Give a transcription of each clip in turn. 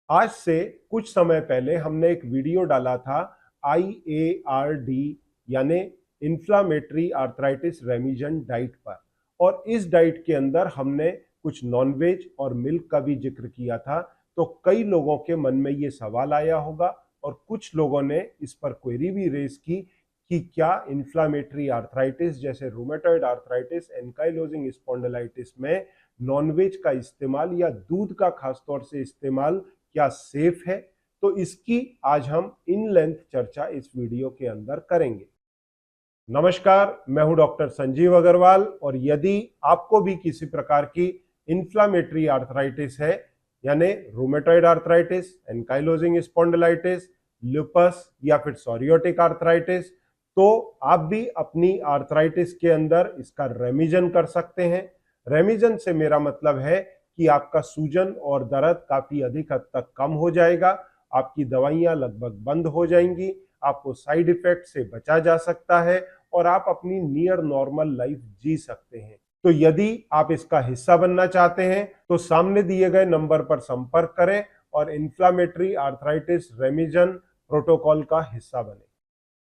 आज से कुछ समय पहले हमने एक वीडियो डाला था IARD यानी इन्फ्लामेटरी आर्थराइटिस रेमिजन डाइट पर। और इस डाइट के अंदर हमने कुछ नॉनवेज और मिल्क का भी जिक्र किया था। तो कई लोगों के मन में ये सवाल आया होगा और कुछ लोगों ने इस पर क्वेरी भी रेज की कि क्या इन्फ्लामेटरी आर्थराइटिस जैसे रूमेटॉइड आर्थराइटिस, एंकाइलोजिंग स्पॉन्डिलाइटिस में नॉनवेज का इस्तेमाल या दूध का खासतौर से इस्तेमाल क्या सेफ है। तो इसकी आज हम इन लेंथ चर्चा इस वीडियो के अंदर करेंगे। नमस्कार, मैं हूं डॉक्टर संजीव अग्रवाल और यदि आपको भी किसी प्रकार की इन्फ्लामेटरी आर्थराइटिस है यानी rheumatoid arthritis, ankylosing spondylitis, lupus या फिर सोरियोटिक आर्थराइटिस, तो आप भी अपनी आर्थराइटिस के अंदर इसका रेमिजन कर सकते हैं। रेमिजन से मेरा मतलब है कि आपका सूजन और दर्द काफी अधिक हद तक कम हो जाएगा, आपकी दवाइयां लगभग बंद हो जाएंगी, आपको साइड इफेक्ट से बचा जा सकता है और आप अपनी नियर नॉर्मल लाइफ जी सकते हैं। तो यदि आप इसका हिस्सा बनना चाहते हैं तो सामने दिए गए नंबर पर संपर्क करें और इन्फ्लामेटरी आर्थराइटिस रेमिजन प्रोटोकॉल का हिस्सा बने।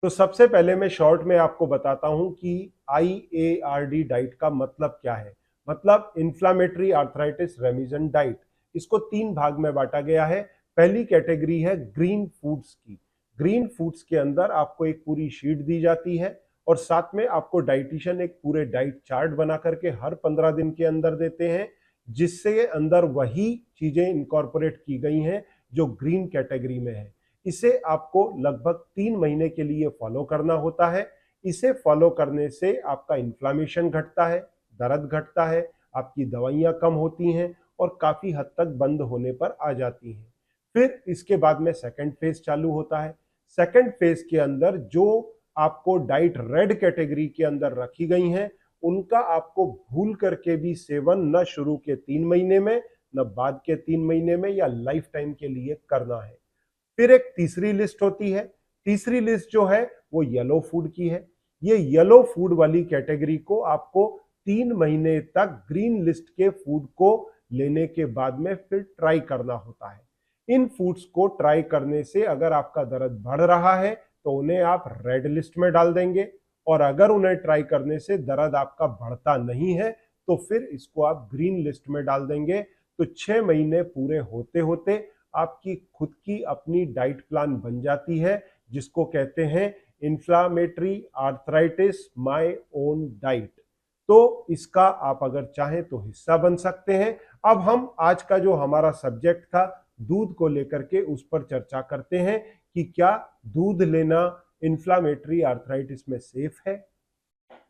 तो सबसे पहले मैं शॉर्ट में आपको बताता हूं कि IARD डाइट का मतलब क्या है। मतलब इन्फ्लामेटरी आर्थराइटिस रेमिजन डाइट, इसको 3 भाग में बांटा गया है। पहली कैटेगरी है ग्रीन फूड्स की। ग्रीन फूड्स के अंदर आपको एक पूरी शीट दी जाती है और साथ में आपको डाइटिशियन एक पूरे डाइट चार्ट बना करके हर 15 दिन के अंदर देते हैं, जिससे अंदर वही चीजें इनकॉर्पोरेट की गई हैं जो ग्रीन कैटेगरी में है। इसे आपको लगभग 3 महीने के लिए फॉलो करना होता है। इसे फॉलो करने से आपका इन्फ्लामेशन घटता है, दर्द घटता है, आपकी दवाइयां कम होती हैं और काफी हद तक बंद होने पर आ जाती हैं। फिर इसके बाद में सेकंड फेज चालू होता है। सेकंड फेज के अंदर जो आपको डाइट रेड कैटेगरी के अंदर रखी गई हैं, उनका आपको भूल करके भी सेवन न शुरू के 3 महीने में, न बाद के 3 महीने में या लाइफ टाइम के लिए करना है। फिर एक तीसरी लिस्ट होती है। तीसरी लिस्ट जो है वो येलो फूड की है। ये येलो फूड वाली कैटेगरी को आपको 3 महीने तक ग्रीन लिस्ट के फूड को लेने के बाद में फिर ट्राई करना होता है। इन फूड्स को ट्राई करने से अगर आपका दर्द बढ़ रहा है तो उन्हें आप रेड लिस्ट में डाल देंगे और अगर उन्हें ट्राई करने से दर्द आपका बढ़ता नहीं है तो फिर इसको आप ग्रीन लिस्ट में डाल देंगे। तो 6 महीने पूरे होते होते आपकी खुद की अपनी डाइट प्लान बन जाती है, जिसको कहते हैं inflammatory arthritis my own diet. तो इसका आप अगर चाहें तो हिस्सा बन सकते हैं। अब हम आज का जो हमारा सब्जेक्ट था दूध को लेकर के उस पर चर्चा करते हैं कि क्या दूध लेना इन्फ्लामेटरी आर्थराइटिस में सेफ है।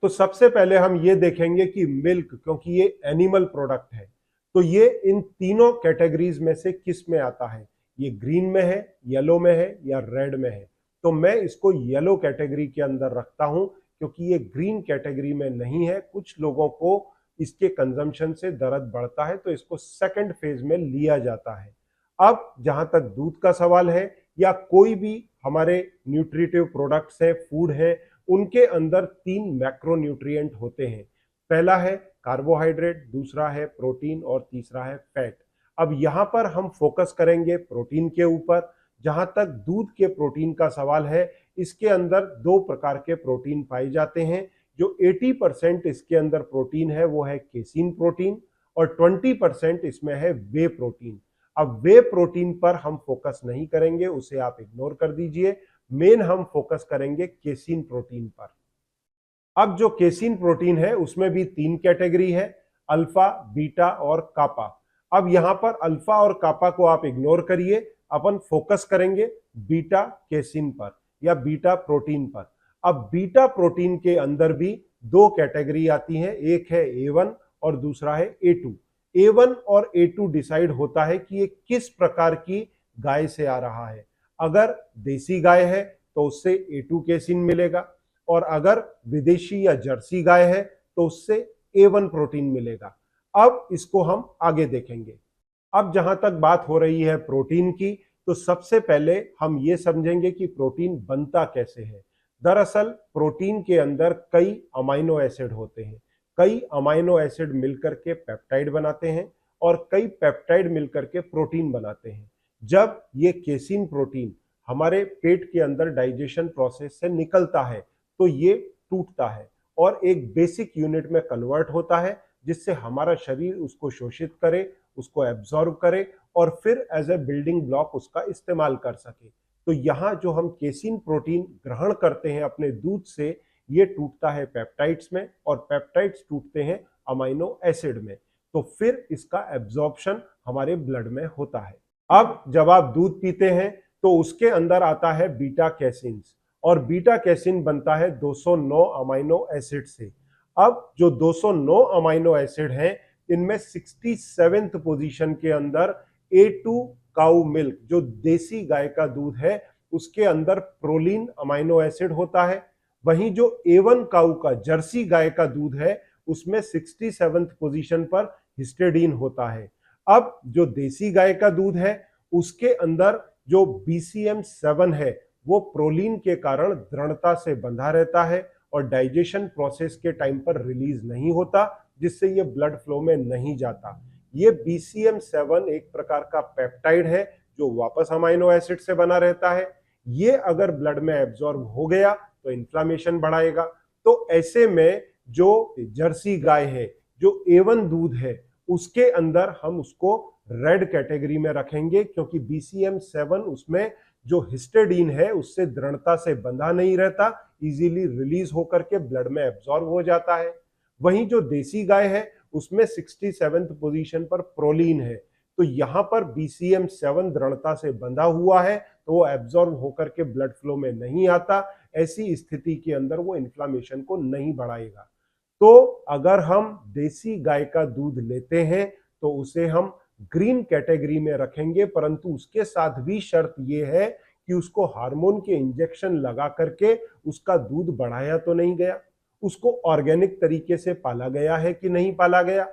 तो सबसे पहले हम ये देखेंगे कि मिल्क, क्योंकि ये एनिमल प्रोडक्ट है, तो ये इन तीनों कैटेगरीज में से किस में आता है। ये ग्रीन में है, येलो में है या रेड में है। तो मैं इसको येलो कैटेगरी के अंदर रखता हूं क्योंकि ये ग्रीन कैटेगरी में नहीं है। कुछ लोगों को इसके कंजम्पशन से दर्द बढ़ता है तो इसको सेकंड फेज में लिया जाता है। अब जहां तक दूध का सवाल है या कोई भी हमारे न्यूट्रिटिव प्रोडक्ट्स है, फूड है, उनके अंदर 3 मैक्रोन्यूट्रिएंट होते हैं। पहला है कार्बोहाइड्रेट, दूसरा है प्रोटीन और तीसरा है फैट। अब यहां पर हम फोकस करेंगे प्रोटीन के ऊपर। जहां तक दूध के प्रोटीन का सवाल है, इसके अंदर 2 प्रकार के प्रोटीन पाए जाते हैं। जो 80% इसके अंदर प्रोटीन है वो है केसिन प्रोटीन और 20% इसमें है वे प्रोटीन। अब वे प्रोटीन पर हम फोकस नहीं करेंगे, उसे आप इग्नोर कर दीजिए। मेन हम फोकस करेंगे केसिन प्रोटीन पर। अब जो केसिन प्रोटीन है उसमें भी 3 कैटेगरी है, अल्फा, बीटा और कापा। अब यहां पर अल्फा और कापा को आप इग्नोर करिए, अपन फोकस करेंगे बीटा केसिन पर या बीटा प्रोटीन पर। अब बीटा प्रोटीन के अंदर भी 2 कैटेगरी आती हैं, एक है A1 और दूसरा है A2। A1 और A2 डिसाइड होता है कि ये किस प्रकार की गाय से आ रहा है। अगर देसी गाय है तो उससे A2 केसिन मिलेगा और अगर विदेशी या जर्सी गाय है तो उससे A1 प्रोटीन मिलेगा। अब इसको हम आगे देखेंगे। अब जहां तक बात हो रही है प्रोटीन की, तो सबसे पहले हम ये समझेंगे कि प्रोटीन बनता कैसे है। दरअसल प्रोटीन के अंदर कई अमाइनो एसिड होते हैं। कई अमाइनो एसिड मिलकर के पेप्टाइड बनाते हैं और कई पेप्टाइड मिलकर के प्रोटीन बनाते हैं। जब ये केसिन प्रोटीन हमारे पेट के अंदर डाइजेशन प्रोसेस से निकलता है तो ये टूटता है और एक बेसिक यूनिट में कन्वर्ट होता है, जिससे हमारा शरीर उसको शोषित करे, उसको एब्जॉर्ब करे और फिर एज ए बिल्डिंग ब्लॉक उसका इस्तेमाल कर सके। तो यहाँ जो हम केसिन प्रोटीन ग्रहण करते हैं अपने दूध से, ये टूटता है पेप्टाइड्स में और पेप्टाइड्स टूटते हैं अमाइनो एसिड में, तो फिर इसका एब्जॉर्प्शन हमारे ब्लड में होता है। अब जब आप दूध पीते हैं तो उसके अंदर आता है बीटा कैसिन्स और बीटा कैसिन बनता है 209 अमाइनो एसिड से। अब जो 209 अमाइनो एसिड हैं, इनमें 67th पोजीशन के अंदर A2 काउ मिल्क, जो देसी गाय का दूध है, उसके अंदर प्रोलीन अमाइनो एसिड होता है। वहीं जो A1 काउ का, जर्सी गाय का दूध है, उसमें 67th पोजीशन पर हिस्टेडीन होता है। अब जो देसी गाय का दूध है उसके अंदर जो BCM7 है वो प्रोलीन के कारण दृढ़ता से बंधा रहता है और डाइजेशन प्रोसेस के टाइम पर रिलीज नहीं होता, जिससे ये ब्लड फ्लो में नहीं जाता। ये BCM7 एक प्रकार का पेप्टाइड है जो वापस अमाइनो एसिड से बना रहता है। ये अगर ब्लड में एब्जॉर्ब हो गया तो इन्फ्लामेशन बढ़ाएगा। तो ऐसे में जो जर्सी गाय है, जो A1 दूध है, उसके अंदर हम उसको रेड कैटेगरी में रखेंगे, क्योंकि BCM7 उसमें जो हिस्टेडीन है उससे दृढ़ता से बंधा नहीं रहता, इजीली रिलीज होकर के ब्लड में एब्जॉर्ब हो जाता है। वहीं जो देसी गाय है उसमें 67th पोजीशन पर प्रोलीन है, तो यहां पर BCM7 दृढ़ता से बंधा हुआ है तो वो एब्जॉर्ब होकर के ब्लड फ्लो में नहीं आता। ऐसी स्थिति के अंदर वो इन्फ्लामेशन को नहीं बढ़ाएगा। तो अगर हम देसी गाय का दूध लेते हैं तो उसे हम ग्रीन कैटेगरी में रखेंगे, परंतु उसके साथ भी शर्त यह है कि उसको हार्मोन के इंजेक्शन लगा करके उसका दूध बढ़ाया तो नहीं गया, उसको ऑर्गेनिक तरीके से पाला गया है कि नहीं पाला गया।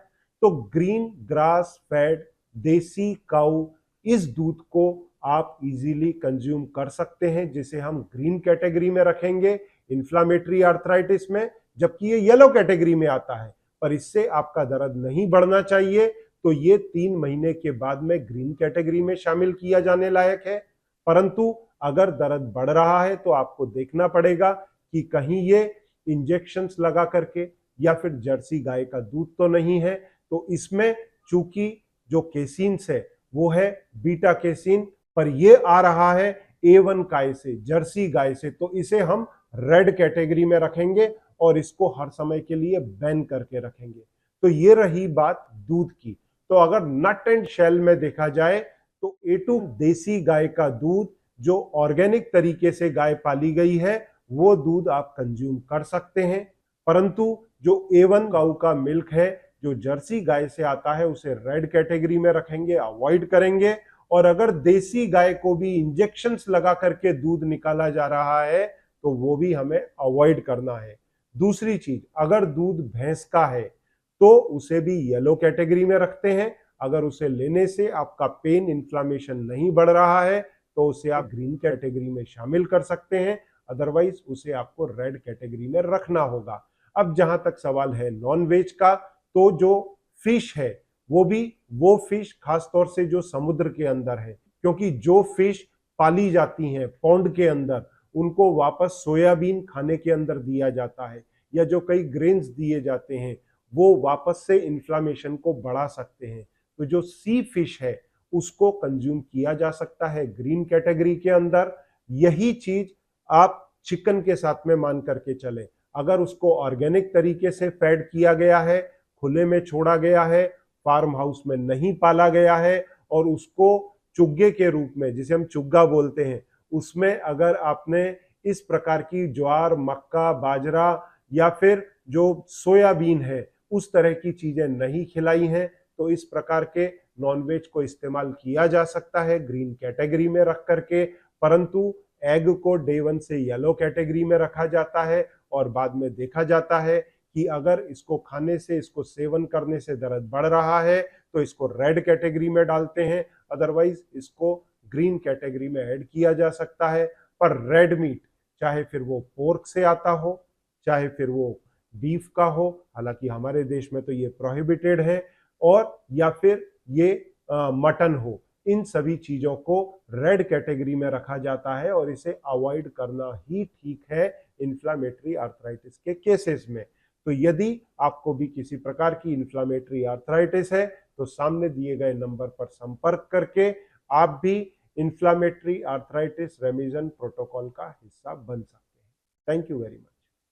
तो ग्रीन ग्रास फेड देसी काऊ, इस दूध को आप इजीली कंज्यूम कर सकते हैं, जिसे हम ग्रीन कैटेगरी में रखेंगे इन्फ्लामेटरी आर्थराइटिस में, जबकि ये येलो कैटेगरी में आता है। पर इससे आपका दर्द नहीं बढ़ना चाहिए, तो ये 3 महीने के बाद में ग्रीन कैटेगरी में शामिल किया जाने लायक है। परंतु अगर दर्द बढ़ रहा है तो आपको देखना पड़ेगा कि कहीं ये इंजेक्शंस लगा करके या फिर जर्सी गाय का दूध तो नहीं है। तो इसमें चूंकि जो केसिन्स है वो है बीटा केसिन, पर ये आ रहा है A1 गाय से, जर्सी गाय से, तो इसे हम रेड कैटेगरी में रखेंगे और इसको हर समय के लिए बैन करके रखेंगे। तो ये रही बात दूध की। तो अगर नट एंड शेल में देखा जाए तो A2 देसी गाय का दूध, जो ऑर्गेनिक तरीके से गाय पाली गई है, वो दूध आप कंज्यूम कर सकते हैं। परंतु जो A1 गाय का मिल्क है, जो जर्सी गाय से आता है, उसे रेड कैटेगरी में रखेंगे, अवॉइड करेंगे। और अगर देसी गाय को भी इंजेक्शंस लगा करके दूध निकाला जा रहा है तो वो भी हमें अवॉइड करना है। दूसरी चीज, अगर दूध भैंस का है तो उसे भी येलो कैटेगरी में रखते हैं। अगर उसे लेने से आपका पेन, इन्फ्लामेशन नहीं बढ़ रहा है तो उसे आप ग्रीन कैटेगरी में शामिल कर सकते हैं, अदरवाइज उसे आपको रेड कैटेगरी में रखना होगा। अब जहां तक सवाल है नॉन वेज का, तो जो फिश है वो फिश खास तौर से जो समुद्र के अंदर है, क्योंकि जो फिश पाली जाती हैं पौंड के अंदर, उनको वापस सोयाबीन खाने के अंदर दिया जाता है, या जो कई ग्रेन्स दिए जाते हैं वो वापस से इन्फ्लामेशन को बढ़ा सकते हैं। तो जो सी फिश है उसको कंज्यूम किया जा सकता है ग्रीन कैटेगरी के अंदर। यही चीज आप चिकन के साथ में मान करके चले। अगर उसको ऑर्गेनिक तरीके से फेड किया गया है, खुले में छोड़ा गया है, फार्म हाउस में नहीं पाला गया है, और उसको चुग्गे के रूप में, जिसे हम चुग्गा बोलते हैं, उसमें अगर आपने इस प्रकार की ज्वार, मक्का, बाजरा या फिर जो सोयाबीन है उस तरह की चीजें नहीं खिलाई हैं, तो इस प्रकार के नॉनवेज को इस्तेमाल किया जा सकता है ग्रीन कैटेगरी में रख करके। परंतु एग को डे 1 से येलो कैटेगरी में रखा जाता है और बाद में देखा जाता है कि अगर इसको खाने से, इसको सेवन करने से दर्द बढ़ रहा है तो इसको रेड कैटेगरी में डालते हैं, अदरवाइज इसको ग्रीन कैटेगरी में ऐड किया जा सकता है। पर रेड मीट, चाहे फिर वो पोर्क से आता हो, चाहे फिर वो बीफ का हो, हालांकि हमारे देश में तो ये प्रोहिबिटेड है, और या फिर ये मटन हो, इन सभी चीजों को रेड कैटेगरी में रखा जाता है और इसे अवॉइड करना ही ठीक है इन्फ्लामेटरी आर्थराइटिस के केसेस में। तो यदि आपको भी किसी प्रकार की इन्फ्लामेटरी आर्थराइटिस है तो सामने दिए गए नंबर पर संपर्क करके आप भी इन्फ्लामेटरी आर्थराइटिस रेमिजन प्रोटोकॉल का हिस्सा बन सकते हैं। Thank you very much.